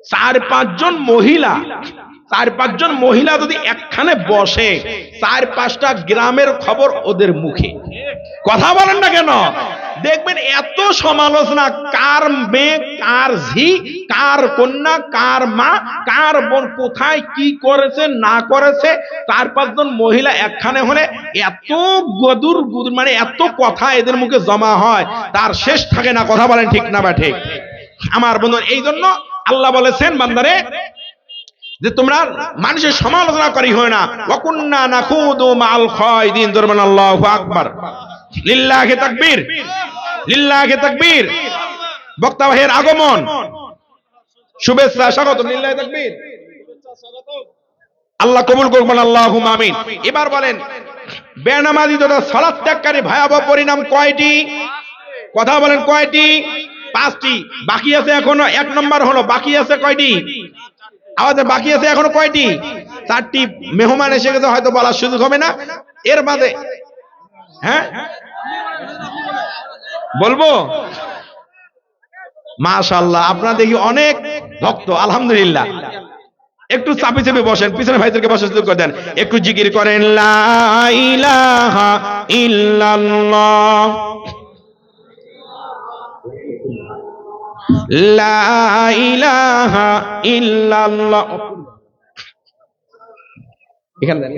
4-5 জন মহিলা, 4-5 জন মহিলা যদি একখানে বসে, 4-5টা গ্রামের খবর ওদের মুখে। কথা বলেন না কেন? দেখবেন এত সমালোচনা, কার মেয়ে, কার ঝি, কার কন্যা, কার মা, কার বোন কোথায় কি করেছে না করেছে, 4-5 জন মহিলা একখানে হলে এত গদুর গুদুর, মানে এত কথা এদের মুখে জমা হয়, তার শেষ থাকে না। কথা বলেন ঠিক না বা ঠিক? আমার বন্ধু, এই জন্য আল্লাহ বলেছেন বান্দারে যে তোমরা মানুষের সমালোচনা করি হয় না। ওয়াকুন্না নাখুদু মাল খায়দিন। জোরমান আল্লাহু আকবার। লিল্লাহি তাকবীর, লিল্লাহি তাকবীর। বক্তা ভাইয়ের আগমন, শুভেচ্ছা, স্বাগতম। লিল্লাহি তাকবীর। আল্লাহ কবুল করুন, আল্লাহুম্মা আমিন। এবার বলেন, বেনামাজি তথা সালাত ত্যাগকারী ভয়াবহ পরিণাম কয়টি? কথা বলেন, কয়টি? 5টি। বাকি আছে এখনো। 1 নম্বর হলো, বাকি আছে কয়টি? আমাদের বাকি আছে এখনো কয়টি? 4টি। মেহমান এসে গেছে, হয়তো বলার সুযোগ হবে না এর মাঝে। হ্যাঁ বলবো? মাশাআল্লাহ, আপনারা দেখি অনেক ভক্ত, আলহামদুলিল্লাহ। একটু চাপে চাপে বসেন, পিছনে ভাইদেরকে বসার সুযোগ করে দেন। একটু জিকির করেন, লা ইলাহা ইল্লাল্লাহ, লা ইলাহা ইল্লাল্লাহ। এখানে লা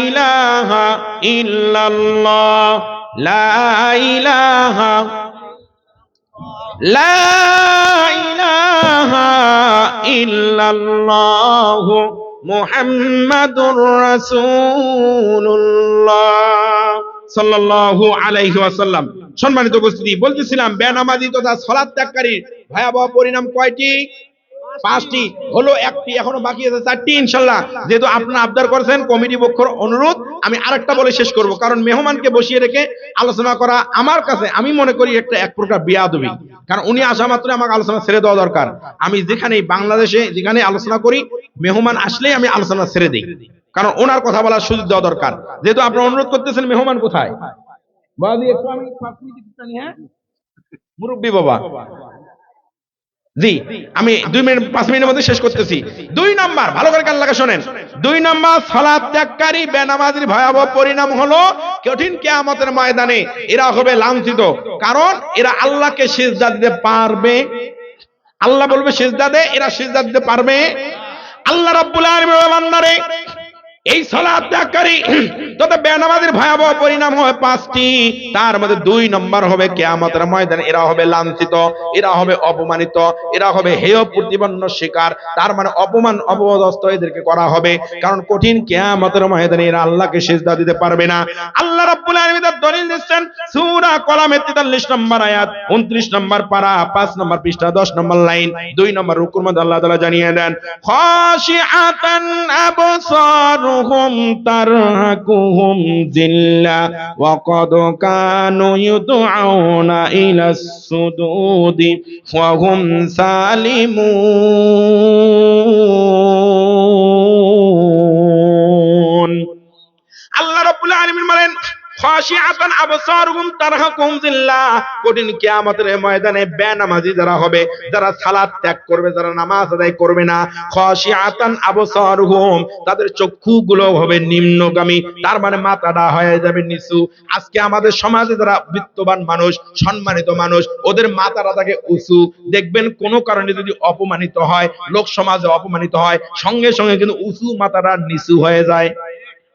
ইলাহা ইল্লাল্লাহ, লা ইলাহা, লা ইলাহা ইল্লাল্লাহ মুহাম্মাদুর রাসূলুল্লাহ সাল্লাল্লাহু আলাইহি ওয়াসাল্লাম। সম্মানিত উপস্থিতি, বলতেছিলাম বেনামাজি তথা সালাত ত্যাগকারী ভয়াবহ পরিণাম কয়টি? 5টি। হলো 1টি, এখনো বাকি আছে 4টি ইনশাআল্লাহ। যেহেতু আপনারা আবদার করেছেন, কমিটি পক্ষের অনুরোধ, আমি আরেকটা বলে শেষ করব। কারণ মেহমানকে বসিয়ে রেখে আলোচনা করা আমার কাছে, আমি মনে করি এক প্রকার বেয়াদবি। কারণ উনি আসা মাত্র আমাকে আলোচনা ছেড়ে দেওয়া দরকার। আমি যেখানে বাংলাদেশে যেখানে আলোচনা করি, মেহমান আসলেই আমি আলোচনা ছেড়ে দিই, কারণ ওনার কথা বলার সুযোগ দেওয়া দরকার। যেহেতু আপনারা অনুরোধ করতেছেন, মেহমান কোথায়? একটু আমি 5 মিনিট জানি। হ্যাঁ মুরব্বী বাবা, জি, আমি 5 মিনিটের মধ্যে শেষ করতেছি। 2 নাম্বার, ভালো করে কান লাগা শোনেন। 2 নাম্বার, সালাত ত্যাগকারী বেনামাজির ভয়াবহ পরিণাম হলো কঠিন কিয়ামতের ময়দানে এরা হবে লাঞ্ছিত। কারণ এরা আল্লাহকে সিজদা দিতে পারবে। আল্লাহ বলবে সিজদা দে, এরা সিজদা দিতে পারবে। আল্লাহ রাব্বুল আলামিন বলেন, বান্দারে এই সালাত ত্যাগকারী তথা বেনামাজির ভয়াবহ পরিণাম হয় 5টি। তার মধ্যে 2 নম্বর হবে কিয়ামতের ময়দানে এরা হবে লাঞ্ছিত, এরা হবে অপমানিত, এরা হবে হেয় প্রতিপন্ন শিকার। তার মানে অপমান অপদস্থ এদেরকে করা হবে, কারণ কঠিন কিয়ামতের ময়দানে এরা আল্লাহকে সিজদা দিতে পারবে না। আল্লাহ রাব্বুল আলামিন তার দলিল দিচ্ছেন সূরা কলামের 43 নম্বর আয়াত, 29 নম্বর পারা, 5 নম্বর পৃষ্ঠা, 10 নম্বর লাইন, 2 নম্বর রুকুর মধ্যে আল্লাহ তাআলা জানিয়ে দেন, খাশিআতান আবসারুহুম তারহাকুহুম যিল্লা ওয়া ক্বাদ কানু ইউদআউনা ইলাস সুদুদি ওয়া হুম সালিমুন। আল্লাহ রাব্বুল আলামিন বলেন, খাশিআতান আবসারুহুম তারহাকুহুম যিল্লা, কঠিন কিয়ামতের ময়দানে বেনামাজি যারা হবে, যারা সালাত ত্যাগ করবে, যারা নামাজ আদায় করবে না, খাশিআতান আবসারুহুম, তাদের চক্ষুগুলো হবে নিম্নগামী, তার মানে মাথাটা হয়ে যাবে নিচু। আজকে আমাদের সমাজে যারা বিত্তবান মানুষ, সম্মানিত মানুষ, ওদের মাথাটা থাকে উঁচু। দেখবেন কোনো কারণে যদি অপমানিত হয়, লোক সমাজে অপমানিত হয়, সঙ্গে সঙ্গে কিন্তু উঁচু মাথাটা নিচু হয়ে যায়।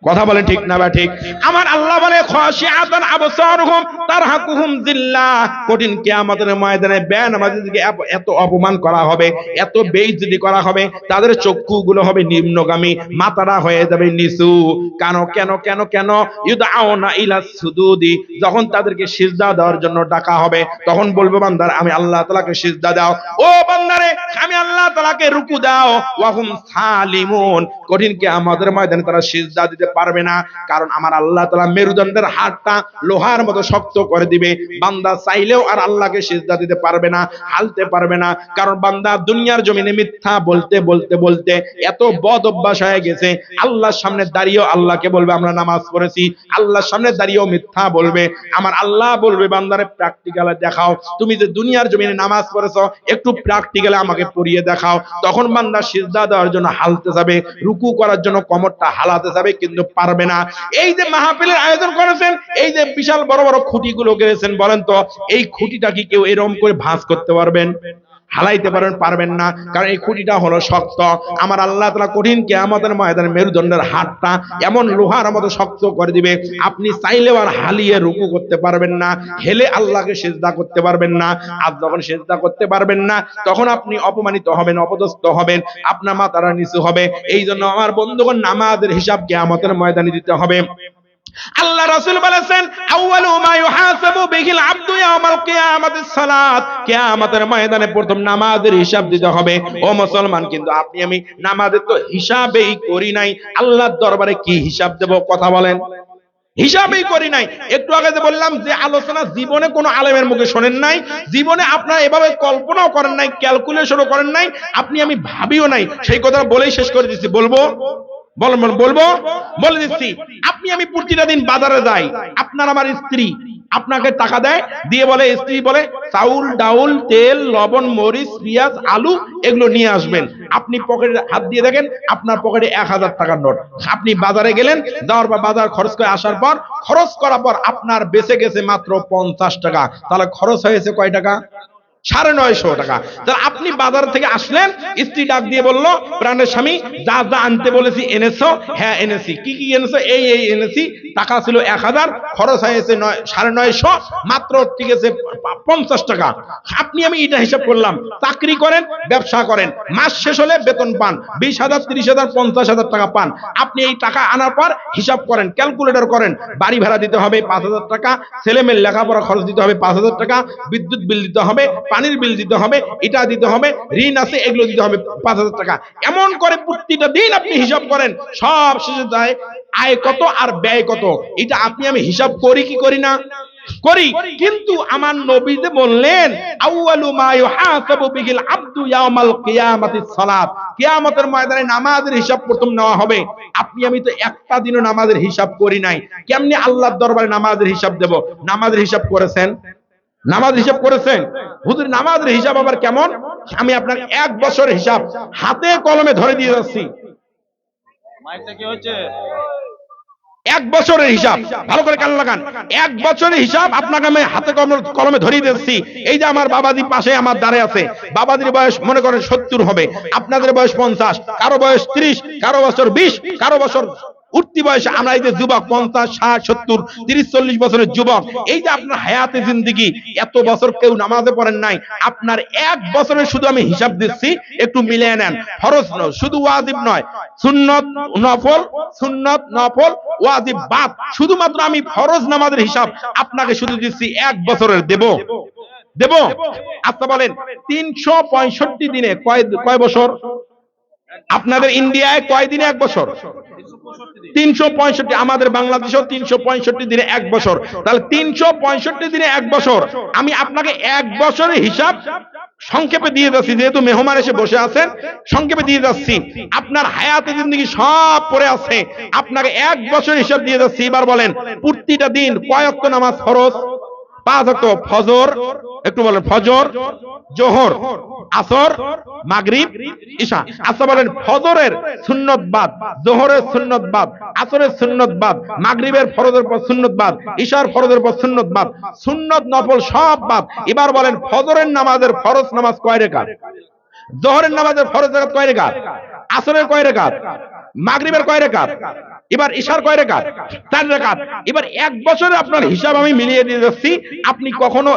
কথা বলে ঠিক না বা ঠিক? আমার আল্লাহ বলে, খাশিআতান আবসারুহুম তারহাকুহুম যিল্লা, কঠিন কিয়ামতের ময়দানে বেনামাজিদেরকে এত অপমান করা হবে, এত বেইজ্জতি করা হবে, তাদের চক্ষুগুলো হবে নিম্নগামী, মাথাটা হয়ে যাবে নিচু। কেন কেন কেন কেন? ইউদআউনা ইলাস সুদুদি, যখন তাদেরকে সিজদা দেওয়ার জন্য ডাকা হবে, তখন বলবে, বান্দার আমি আল্লাহ তাআলাকে সিজদা দাও। ও বান্দারে বান্দারে আমি আল্লাহ তাআলাকে রুকু দাও ওয়া হুম সালিমুন, কঠিন কিয়ামতের ময়দানে তারা সিজদা দিতে পারবে না, কারণ আমার আল্লাহ তাআলা মেরুদণ্ডের হাড়টা লোহার মতো শক্ত করে দিবে। বান্দা চাইলেও আর আল্লাহকে সিজদা দিতে পারবে না, হালতে পারবে না, কারণ বান্দা দুনিয়ার জমিনে মিথ্যা বলতে বলতে বলতে এত বদ অভ্যাস হয়ে গেছে, আল্লাহর সামনে দাঁড়িয়েও আল্লাহকে বলবে আমরা নামাজ পড়েছি, আল্লাহর সামনে দাঁড়িয়েও মিথ্যা বলবে। আমার আল্লাহ বলবে বান্দারে প্র্যাকটিক্যালে দেখাও, তুমি যে দুনিয়ার জমিনে নামাজ পড়েছো একটু প্র্যাকটিক্যালে আমাকে পড়িয়ে দেখাও। তখন বান্দা সিজদা দেওয়ার জন্য হালতে যাবে, রুকু করার জন্য কোমরটা হালাতে যাবে, কিন্তু পারবে না। এই যে মাহফিলের আয়োজন করেছেন, এই যে বিশাল বড় বড় খুঁটিগুলো গেছেন, বলেন তো এই খুঁটিটা কি কেউ এরকম করে ভাঁজ করতে পারবেন? হালাইতে পারবেন না, কারণ এই খুঁটিটা হলো শক্ত। আমার আল্লাহ তাআলা কঠিন কিয়ামতের ময়দানে মেরুদণ্ডের হাড়টা এমন লোহার মতো শক্ত করে দিবে, আপনি চাইলেও আর হালিয়ে রুকু করতে পারবেন না, হেলে আল্লাহকে সিজদা করতে পারবেন না। আর যখন সিজদা করতে পারবেন না তখন আপনি অপমানিত হবেন, অপদস্থ হবেন, আপনার মাথাটা নিচু হবে। এই জন্য আমার বন্ধুগণ, নামাজের হিসাব কিয়ামতের ময়দানে দিতে হবে। আল্লাহ রাসূল বলেছেন আউয়ালু মা ইউহাসাবু বিহিল আবদু ইয়াউমাল কিয়ামাতিস সালাত, কিয়ামতের ময়দানে প্রথম নামাজের হিসাব দিতে হবে। ও মুসলমান, কিন্তু আপনি আমি নামাজের তো হিসাবই করি নাই, আল্লাহর দরবারে কি হিসাব দেব? কথা বলেন, হিসাবই করি নাই। একটু আগে যে বললাম যে আলোচনা জীবনে কোনো আলেমের মুখে শোনেন নাই, জীবনে আপনারা এভাবে কল্পনাও করেন নাই, ক্যালকুলেশনও করেন নাই, আপনি আমি ভাবিও নাই, সেই কথা বলেই শেষ করে দিচ্ছি। বলবো বলে দিচ্ছি। আপনি আমি প্রতিটা দিন বাজারে যাই, আপনার আমার স্ত্রী আপনাকে টাকা দেয়, দিয়ে বলে, স্ত্রী বলে চাউল ডাউল তেল লবণ মরিচ পেঁয়াজ আলু এগুলো নিয়ে আসবেন। আপনি পকেটে হাত দিয়ে দেখেন আপনার পকেটে 1000 টাকার নোট। আপনি বাজারে গেলেন, যাওয়ার পর বাজার খরচ করে আসার পর, খরচ করার পর আপনার বেঁচে গেছে মাত্র 50 টাকা। তাহলে খরচ হয়েছে কয় টাকা? 950 টাকা। তাহলে আপনি বাজার থেকে আসলেন, স্ত্রী ডাক দিয়ে বলল, প্রাণের স্বামী যা যা আনতে বলেছি এনেছো? হ্যাঁ এনেছি। কি কি এনেছো? এই এনেছি। টাকা ছিল 1000, খরচ হয়েছে 950, মাত্র ঠিক আছে 50 টাকা। আপনি আমি এটা হিসাব করলাম। চাকরি করেন, ব্যবসা করেন, মাস শেষ হলে বেতন পান 20,000 30,000 50,000 টাকা পান। আপনি এই টাকা আনার পর হিসাব করেন, ক্যালকুলেটর করেন, বাড়ি ভাড়া দিতে হবে 5000 টাকা, ছেলে মেয়ের লেখাপড়া খরচ দিতে হবে 5000 টাকা, বিদ্যুৎ বিল দিতে হবে, পানির বিল দিতে হবে, এটা দিতে হবে, ঋণ আছে এগুলো দিতে হবে 5000 টাকা। এমন করে প্রতিটা দিন আপনি হিসাব করেন, সব শেষে যায় আয় কত আর ব্যয় কত। এটা আপনি আমি হিসাব করি কি করি না? করি। কিন্তু আমার নবী যে বললেন আউয়ালু মা ইউহাসাবু বিহিল আবদু ইয়াউমাল কিয়ামাতিস সালাত, কিয়ামতের ময়দানে নামাজের হিসাব প্রথম নেওয়া হবে। আপনি আমি তো একটা দিনও নামাজের হিসাব করি নাই, কেমনে আল্লাহর দরবারে নামাজের হিসাব দেব? নামাজের হিসাব করেছেন? নামাজ হিসাব করেছেন? হুজুর নামাজের হিসাব আবার কেমন? আমি আপনার 1 বছরের হিসাব হাতে কলমে ধরে দিয়ে যাচ্ছি। মাইকটা কি হচ্ছে? 1 বছরের হিসাব, ভালো করে কান লাগান। 1 বছরের হিসাব আপনাকে আমি হাতে কলমে ধরিয়ে দিচ্ছি। এই যে আমার বাবাজি পাশে আমার দাঁড়িয়ে আছে, বাবাজির বয়স মনে করেন 70 হবে, আপনাদের বয়স 50, কারো বয়স 30, কারো বছর 20, কারো বছর উঠতি বয়সে। আমরা এই যে যুবক 50 60 70 30 40 বছরের যুবক, এই যে আপনার হায়াতে জিন্দেগি এত বছর কেউ নামাজে পড়েন নাই, আপনার 1 বছরের শুধু আমি হিসাব দিচ্ছি, একটু মিলিয়ে নেন। ফরজ নয়, শুধু ওয়াজিব নয়, সুন্নত নফল, সুন্নত নফল ওয়াজিব বাদ, শুধুমাত্র আমি ফরজ নামাজের হিসাব আপনাকে শুধু দিচ্ছি 1 বছরের দেব। আচ্ছা বলেন 365 দিনে কয় বছর? আপনাদের ইন্ডিয়ায় কয় দিনে 1 বছর? 365। আমাদের বাংলাদেশেও 365 দিনে 1 বছর। তাহলে 365 দিনে 1 বছর। আমি আপনাকে 1 বছরের হিসাব সংক্ষেপে দিয়ে যাচ্ছি, যেহেতু মেহমান এসে বসে আছেন, সংক্ষেপে দিয়ে যাচ্ছি। আপনার হায়াতে জিন্দেগি সব পড়ে আছে, আপনাকে 1 বছরের হিসাব দিয়ে যাচ্ছি। এবার বলেন প্রতিটা দিন কয় ওয়াক্ত নামাজ ফরজ? 5 ওয়াক্ত। ফজর, একটু বলেন, ফজর, জোহর, আসর, মাগরিব, ইশা। আচ্ছা বলেন ফজরের সুন্নত বাদ, জোহরের সুন্নত বাদ, আসরের সুন্নত বাদ, মাগরিবের ফরজের পর সুন্নত বাদ, ইশার ফরজের পর সুন্নত বাদ, সুন্নত নফল সব বাদ। এবার বলেন ফজরের নামাজের ফরজ নামাজ কয় রাকাত? জোহরের নামাজের ফরজ রাকাত কয় রাকাত? আসরের কয় রাকাত? মাগরিবের কয় রাকাত? এবার ইশার কয় রাকাত? 4 রাকাত। এবার 1 বছরে আপনার হিসাব আমি মিলিয়ে দিয়ে যাচ্ছি। আপনি কখনো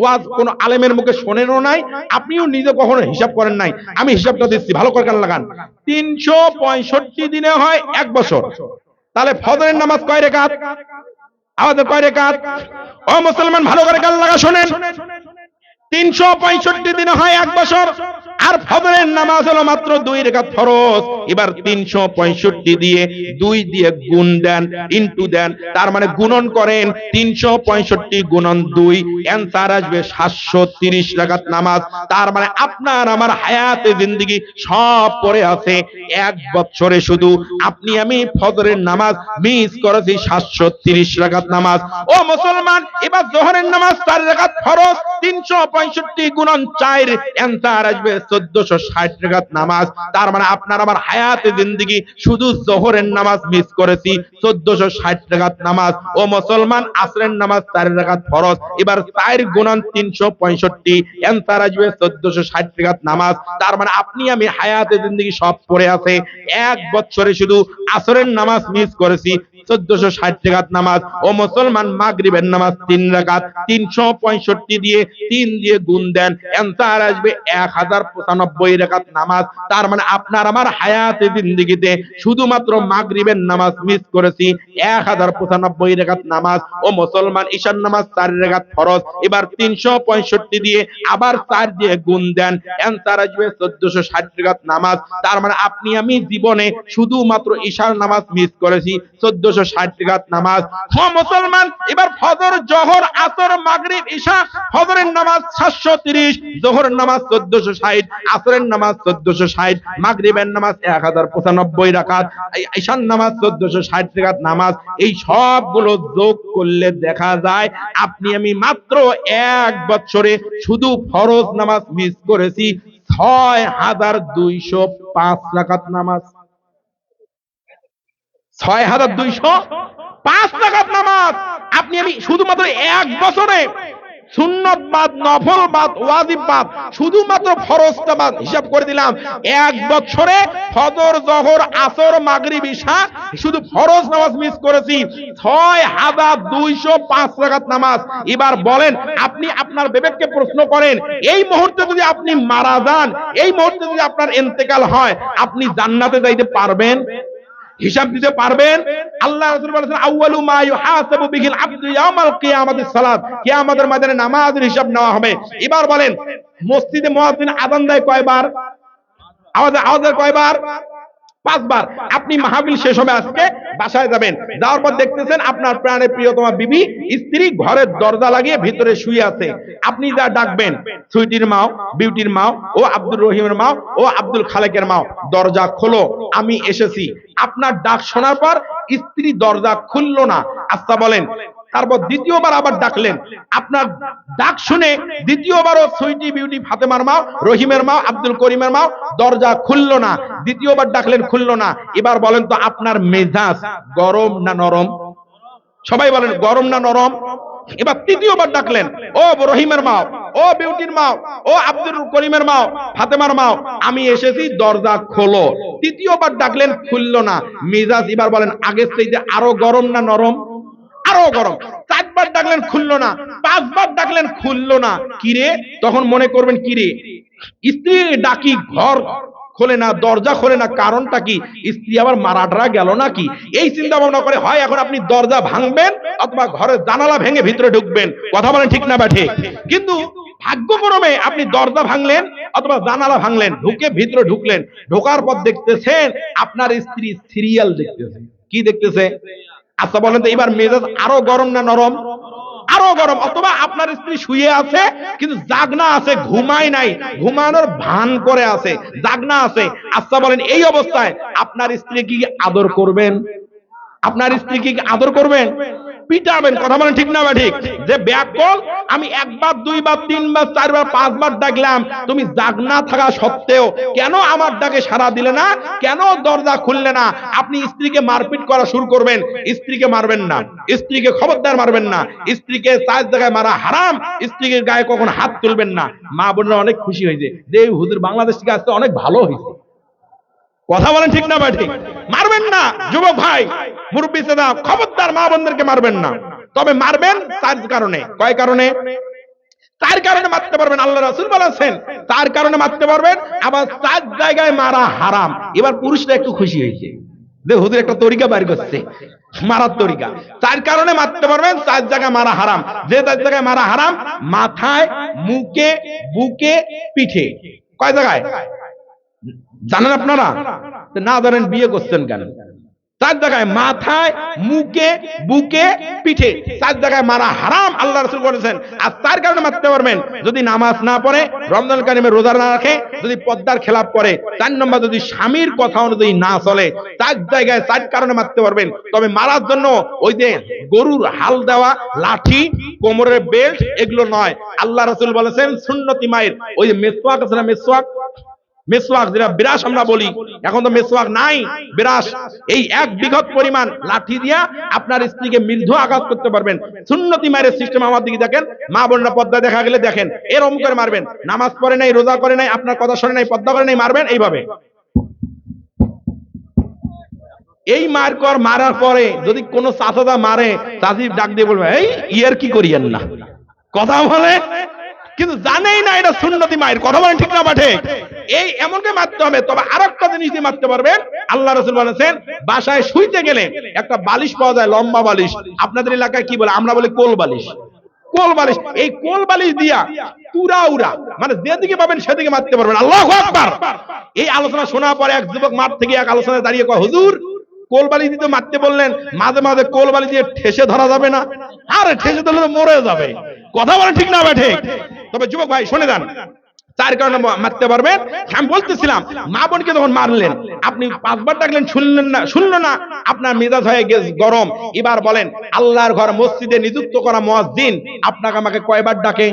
ওয়াজ কোন আলেমের মুখে শোনেনও নাই, আপনিও নিজে কখনো হিসাব করেন নাই। আমি হিসাবটা দিচ্ছি, ভালো করে কান লাগান। 365 দিনে হয় 1 বছর। তাহলে ফজরের নামাজ কয় রাকাত? আমাদের কয় রাকাত? ও মুসলমান ভালো করে কান লাগা শোনেন। 365 দিনে হয় 1 বছর। আর ফজরের নামাজ হলো মাত্র 2 রাকাত ফরজ। এবার 365 দিয়ে 2 দিয়ে গুণ দেন, ইনটু দেন, তার মানে গুণন করেন 365 গুণন 2, অ্যানসার আসবে 730 রাকাত নামাজ। তার মানে আপনার আমার হায়াতে জিন্দেগি সব পড়ে আছে, এক বছরে শুধু আপনি আমি ফজরের নামাজ মিস করেছি 730 রাকাত নামাজ। ও মুসলমান, এবার যোহরের নামাজ 4 রাকাত ফরজ, 365 গুণন 4, অ্যানসার আসবে 1460 রাকাত নামাজ। তার মানে আপনার আমার হায়াতে জিন্দেগি শুধু যোহরের নামাজ মিস করেছি 1460 রাকাত নামাজ। ও মুসলমান, আসরের নামাজ 4 রাকাত ফরজ, এবার 4 গুণন 365, অ্যানসার আসবে 1460 রাকাত নামাজ। তার মানে আপনি আমি হায়াতে জিন্দেগি সব পড়ে আছে, এক বছরে শুধু আসরের নামাজ মিস করেছি 1460 রাকাত নামাজ। ও মুসলমান, মাগরিবের নামাজ 3 রাকাত, 365 দিয়ে 3 দিয়ে গুণ দেন, অ্যানসার আসবে 1095 রাকাত নামাজ। তার মানে আপনার আমার হায়াতে জিন্দেগিতে শুধুমাত্র মাগরিবের নামাজ মিস করেছি 1095 রাকাত নামাজ। ও মুসলমান, ঈশার নামাজ 4 রাকাত ফরজ, এবার 365 দিয়ে আবার 4 দিয়ে গুণ দেন, অ্যানসার আসবে 1460 রাকাত নামাজ। তার মানে আপনি আমি জীবনে শুধুমাত্র ঈশার নামাজ মিস করেছি 1460 রাকাত নামাজ। ও মুসলমান, এবার ফজর, জোহর, আসর, মাগরিব, ঈশা, ফজরের নামাজ 730, জোহরের নামাজ 1460, আসরের নামাজ 1460, মাগরিবের নামাজ 1095 রাকাত, ঈশার নামাজ 1460 রাকাত নামাজ। এই সবগুলো যোগ করলে দেখা যায় আপনি আমি মাত্র এক বছরে শুধু ফরজ নামাজ মিস করেছি 6205 রাকাত নামাজ। 6205 রাকাত নামাজ আপনি আমি শুধুমাত্র এক বছরে, সুন্নত বাদ, নফল বাদ, ওয়াজিব বাদ, শুধুমাত্র ফরজটা বাদ হিসাব করে দিলাম, এক বছরে ফজর, জোহর, আসর, মাগরিব, ঈশা শুধু ফরজ নামাজ মিস করেছি 6205 রাকাত নামাজ। এবার বলেন, আপনি আপনার বিবেককে প্রশ্ন করেন, এই মুহূর্তে যদি আপনি মারা যান, এই মুহূর্তে যদি আপনার ইন্তেকাল হয়, আপনি জান্নাতে যাইতে পারবেন? হিসাব দিতে পারবেন? আল্লাহ রাসূল বলেছেন, আউয়ালু মা ইউহাসাবু বিহিল আবদু ইয়াউমাল কিয়ামাতিস সালাত, কিয়ামতের ময়দানে নামাজের হিসাব নেওয়া হবে। এবার বলেন, মসজিদে মুয়াজ্জিন আযান দেয় কয়বার? আওয়াজ কয়বার? 5 বার। আপনি মাহফিল শেষ হবে আজকে, বাসায় যাবেন, যাওয়ার পর দেখতেছেন আপনার প্রাণের প্রিয়তমা বিবি, স্ত্রী ঘরের দরজা লাগিয়ে ভিতরে শুয়ে আছে। আপনি যা ডাকবেন, সুইটির মাও, বিউটির মাও, ও আব্দুর রহিমের মাও, ও আব্দুল খালেকের মাও, দরজা খোলো, আমি এসেছি। আপনার ডাক শোনার পর স্ত্রী দরজা খুললো না, আচ্ছা বলেন, তারপর দ্বিতীয়বার আবার ডাকলেন, আপনার ডাক শুনে দ্বিতীয়বারও সুইটি, বিউটি, ফাতেমার মা, রহিমের মা, আব্দুল করিমের মা দরজা খুললো না, দ্বিতীয়বার ডাকলেন, খুললো না। এবার বলেন তো আপনার মেজাজ গরম না নরম? সবাই বলেন, গরম না নরম? এবার তৃতীয়বার ডাকলেন, ও রহিমের মা, ও বিউটির মা, ও আব্দুল করিমের মা, ফাতেমার মা, আমি এসেছি, দরজা খোলো। তৃতীয়বার ডাকলেন, খুললো না। মেজাজ এবার বলেন আগের চাইতে আরো গরম না নরম? আরো গরম। 4 বার ডাকলেন, খুললো না। 5 বার ডাকলেন, খুললো না। কিরে? তখন মনে করবেন, কিরে স্ত্রী ডাকি, ঘর খোলে না, দরজা খোলে না, কারণটা কি? স্ত্রী আবার মারাটা গেল নাকি? এই চিন্তা ভাবনা করে হয় এখন আপনি দরজা ভাঙবেন অথবা ঘরের জানালা ভেঙে ভিতরে ঢুকবেন। কথা বলেন ঠিক না ব্যাঠে? কিন্তু ভাগ্যক্রমে আপনি দরজা ভাঙলেন অথবা জানালা ভাঙলেন, ঢুকে ভিতরে ঢুকলেন, ঢোকার পর দেখতেছেন আপনার স্ত্রী সিরিয়াল দেখতেছে। কি দেখতেছে? আচ্ছা বলেন তো, এবার মেজাজ আরো গরম না নরম? আরো গরম। অথবা আপনার স্ত্রী শুয়ে আছে কিন্তু জাগনা আছে, ঘুমায় নাই, ঘুমানোর ভান করে আছে, জাগনা আছে। আচ্ছা বলেন, এই অবস্থায় আপনার স্ত্রী কি আদর করবেন? আপনার স্ত্রী কি আদর করবেন? পিটাবেন। কথা বলেন ঠিক না বা ঠিক? যে ব্যাকল, আমি 1 বার 2 বার 3 বার 4 বার 5 বার ডাকলাম, তুমি জাগনা থাকা সত্ত্বেও কেন আমার ডাকে সাড়া দিলে না? কেন দরজা খুললে না? আপনি স্ত্রীকে মারপিট করা শুরু করবেন। স্ত্রীকে মারবেন না, স্ত্রীকে খবরদার মারবেন না, স্ত্রীকে 4 জায়গায় মারা হারাম, স্ত্রীকে গায়ে কখন হাত তুলবেন না। মা বোনরা অনেক খুশি হয়েছে যে হুজুর বাংলাদেশ থেকে আসতে অনেক ভালো হয়েছে। কথা বলেন ঠিক না ভাই? ঠিক। মারবেন না যুবক ভাই, মুরব্বী সাদা, খবরদার মা বোনদেরকে মারবেন না। তবে মারবেন 4 কারণে। কয় কারণে? 4 কারণে মারতে পারবেন। আল্লাহ রাসূল বলেছেন 4 কারণে মারতে পারবেন, আবার 4 জায়গায় মারা হারাম। এবার পুরুষরা একটু খুশি হয়েছে যে হুজুর একটা তরিকা বের করছে, মারার তরিকা। 4 কারণে মারতে পারবেন, 4 জায়গায় মারা হারাম। যে 4 জায়গায় মারা হারাম: মাথায়, মুখে, বুকে, পিঠে। কয় জায়গায় জানেন আপনারা? না জানেন বিয়ে করছেন কেন? 4 জায়গায়, মাথায়, মুখে, বুকে, পিঠে, 4 জায়গায় মারা হারাম আল্লাহ রাসূল বলেছেন। আর তার কারণে মারতে পারবেন যদি নামাজ না পড়ে, রমজান কারিমে রোজা না রাখে, যদি পর্দার খেলাপ করে, 4 নম্বর যদি স্বামীর কথা অনুযায়ী না চলে। 4 জায়গায় 4 কারণে মারতে পারবেন। তবে মারার জন্য ওই যে গরুর হাল দেওয়া লাঠি, কোমরের বেল্ট এগুলো নয়। আল্লাহ রাসূল বলেছেন সুন্নতি মায়ের ওই যে মেসওয়াক আছে না, মেসওয়াক যেটা বিরাস আমরা বলি, এখন তো মেসওয়াক নাই, বিরাস, এই 1 বিঘত পরিমাণ লাঠি দিয়া আপনার স্ত্রীকে মৃদু আঘাত করতে পারবেন। সুন্নতি মায়ের সিস্টেম আমার দিকে দেখেন, মা বোনরা পর্দা দেখা গেলে দেখেন এরকম করে মারবেন। নামাজ পড়ে নাই, রোজা করে নাই, আপনার কথা শুনে নাই, পর্দা করে নাই, মারবেন এইভাবে। এই মারার পরে যদি কোনো চাচাদা মারে, চাচি ডাক দিয়ে বলবে এই ইয়ার কি করিয়েন না, কথা বলে কিন্তু জানেই না এটা সুন্নতি মায়ের, কথা বলেন ঠিক না বাঠে? এই এমনকে মারতে হবে। তবে আরেকটা জিনিস দিয়ে মারতে পারবেন। আল্লাহ রাসূল বলেছেন বাসায় শুইতে গেলে একটা বালিশ পাওয়া যায়, লম্বা বালিশ, আপনাদের এলাকায় কি বলে, আমরা বলি কোল বালিশ। কোল বালিশ, এই কোল বালিশ দিয়া পুরা উরা মানে যেদিকে পাবেন সেদিকে মারতে পারবেন। আল্লাহু আকবার। এই আলোচনা শোনার পরে এক যুবক মাঠ থেকে এক আলোচনায় দাঁড়িয়ে কয়, হুজুর কোল বালিশ দিয়ে মারতে বললেন, মাঝে মাঝে কোল বালিশ দিয়ে ঠেসে ধরা যাবে না? আরে ঠেসে ধরলে তো মরে যাবে, কথা বলেন ঠিক না বাঠে? তবে যুবক ভাই শুনে যান, 4 কারণে মারতে পারবেন। আমি বলতেছিলাম মা বোনকে যখন মারলেন, আপনি 5 বার ডাকলেন, শুনলো না, আপনার মেজাজ হয়ে গেছে গরম। এবার বলেন আল্লাহর ঘর মসজিদে নিযুক্ত করা মুয়াজ্জিন আপনাকে আমাকে কয়বার ডাকে?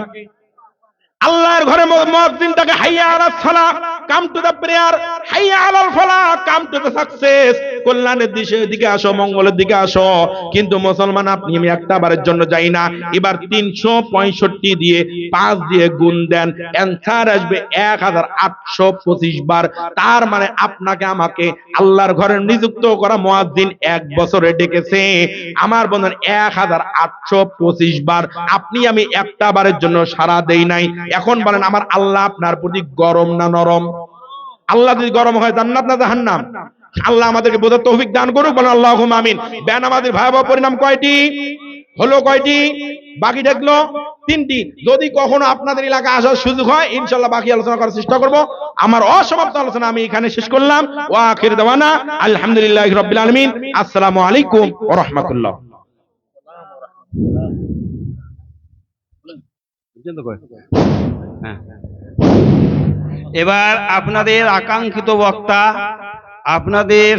আল্লাহর ঘরে মুয়াজ্জিনটাকে হাইয়া আলাস সালাহ, কাম টু দ্য প্রেয়ার, হাইয়া আলাল ফালাহ, কাম টু দ্য সাকসেস, কল্যাণের দিকে আসো, মঙ্গলের দিকে আসো। কিন্তু মুসলমান আপনি আমি একটা বারের জন্য যাই না। এবার 365 দিয়ে 5 দিয়ে গুণ দেন, অ্যানসার আসবে 1825 বার। তার মানে আপনাকে আমাকে আল্লাহর ঘরে নিযুক্ত করা মুয়াজ্জিন 1 বছরে ডেকেছে আমার বন্ধুন 1825 বার। আপনি আমি একটা বারের জন্য সাড়া দেই নাই। এখন বলেন আমার আল্লাহ আপনার প্রতি গরম না নরম? আল্লাহ যদি গরম হয় জান্নাত না জাহান্নাম? আল্লাহ আমাদেরকে বোঝার তৌফিক দান করুক, বলেন আল্লাহুম্মা আমিন। বেনামাজির ভয়াবহ পরিণাম কয়টি হলো? কয়টি বাকি থাকলো? 3টি। যদি কখনো আপনাদের এলাকায় আসার সুযোগ হয় ইনশাআল্লাহ বাকি আলোচনা করার চেষ্টা করব। আমার অসমাপ্ত আলোচনা আমি এখানে শেষ করলাম। ওয়া আখির দাওয়ানা আলহামদুলিল্লাহি রাব্বিল আলামিন। আসসালামু আলাইকুম ওয়া রাহমাতুল্লাহ। এবার আপনাদের আকাঙ্ক্ষিত বক্তা আপনাদের